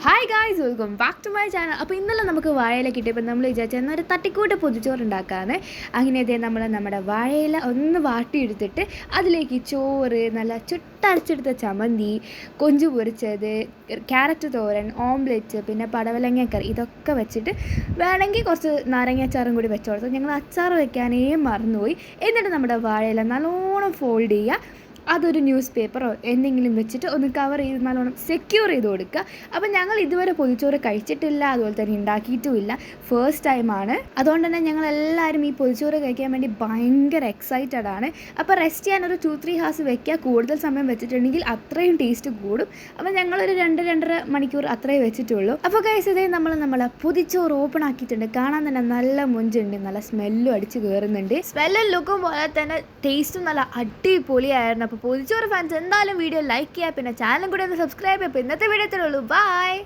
Hi guys, welcome back to my channel. അപ്പോൾ ഇന്നലെ നമുക്ക് വാഴയില കിട്ടിയപ്പോൾ നമ്മൾ വിചാരിച്ച എന്നൊരു തട്ടിക്കൂട്ട് പൊതിച്ചോറ് ഉണ്ടാക്കാമെന്ന്. അങ്ങനെ ഇതേ നമ്മൾ നമ്മുടെ വാഴയില ഒന്ന് വാട്ടിയെടുത്തിട്ട് അതിലേക്ക് ചോറ്, നല്ല ചുട്ടരച്ചെടുത്ത ചമ്മന്തി, കൊഞ്ച് പൊരിച്ചത്, ക്യാരറ്റ് തോരൻ, ഓംലെറ്റ്, പിന്നെ പടവലങ്ങക്കറി ഇതൊക്കെ വെച്ചിട്ട് വേണമെങ്കിൽ കുറച്ച് നാരങ്ങാച്ചാറും കൂടി വെച്ച് കൊടുത്തു. ഞങ്ങൾ അച്ചാർ വെക്കാനേ മറന്നുപോയി. എന്നിട്ട് നമ്മുടെ വാഴയില നല്ലോണം ഫോൾഡ് ചെയ്യുക. അതൊരു ന്യൂസ് പേപ്പറോ എന്തെങ്കിലും വെച്ചിട്ട് ഒന്ന് കവർ ചെയ്ത് നല്ലോണം സെക്യൂർ ചെയ്ത് കൊടുക്കുക. അപ്പം ഞങ്ങൾ ഇതുവരെ പൊതിച്ചോറ് കഴിച്ചിട്ടില്ല, അതുപോലെ തന്നെ ഉണ്ടാക്കിയിട്ടുമില്ല, ഫസ്റ്റ് ടൈമാണ്. അതുകൊണ്ട് തന്നെ ഞങ്ങളെല്ലാവരും ഈ പൊതിച്ചോറ് കഴിക്കാൻ വേണ്ടി ഭയങ്കര എക്സൈറ്റഡ് ആണ്. അപ്പോൾ റെസ്റ്റ് ചെയ്യാൻ ഒരു 2-3 hours വെക്കുക. കൂടുതൽ സമയം വെച്ചിട്ടുണ്ടെങ്കിൽ അത്രയും ടേസ്റ്റ് കൂടും. അപ്പം ഞങ്ങളൊരു 2-2.5 മണിക്കൂർ അത്രയും വെച്ചിട്ടുള്ളൂ. അപ്പോൾ ഗൈസ്, ഇതേ നമ്മളെ പൊതിച്ചോറ് ഓപ്പൺ ആക്കിയിട്ടുണ്ട്. കാണാൻ തന്നെ നല്ല മൊഞ്ചുണ്ട്, നല്ല സ്മെല്ലും അടിച്ച് കയറുന്നുണ്ട്. സ്മെല്ലും ലുക്കും പോലെ തന്നെ ടേസ്റ്റും നല്ല അടിപൊളിയായിരുന്നു. അപ്പോൾ പൊതിച്ചോറ് ഫാൻസ് എന്തായാലും വീഡിയോ ലൈക്ക് ചെയ്യുക, പിന്നെ ചാനലും കൂടി ഒന്ന് സബ്സ്ക്രൈബ് ചെയ്യുക. അപ്പോൾ ഇന്നത്തെ വീഡിയോ ഇത്രയേ ഉള്ളൂ. ബൈ.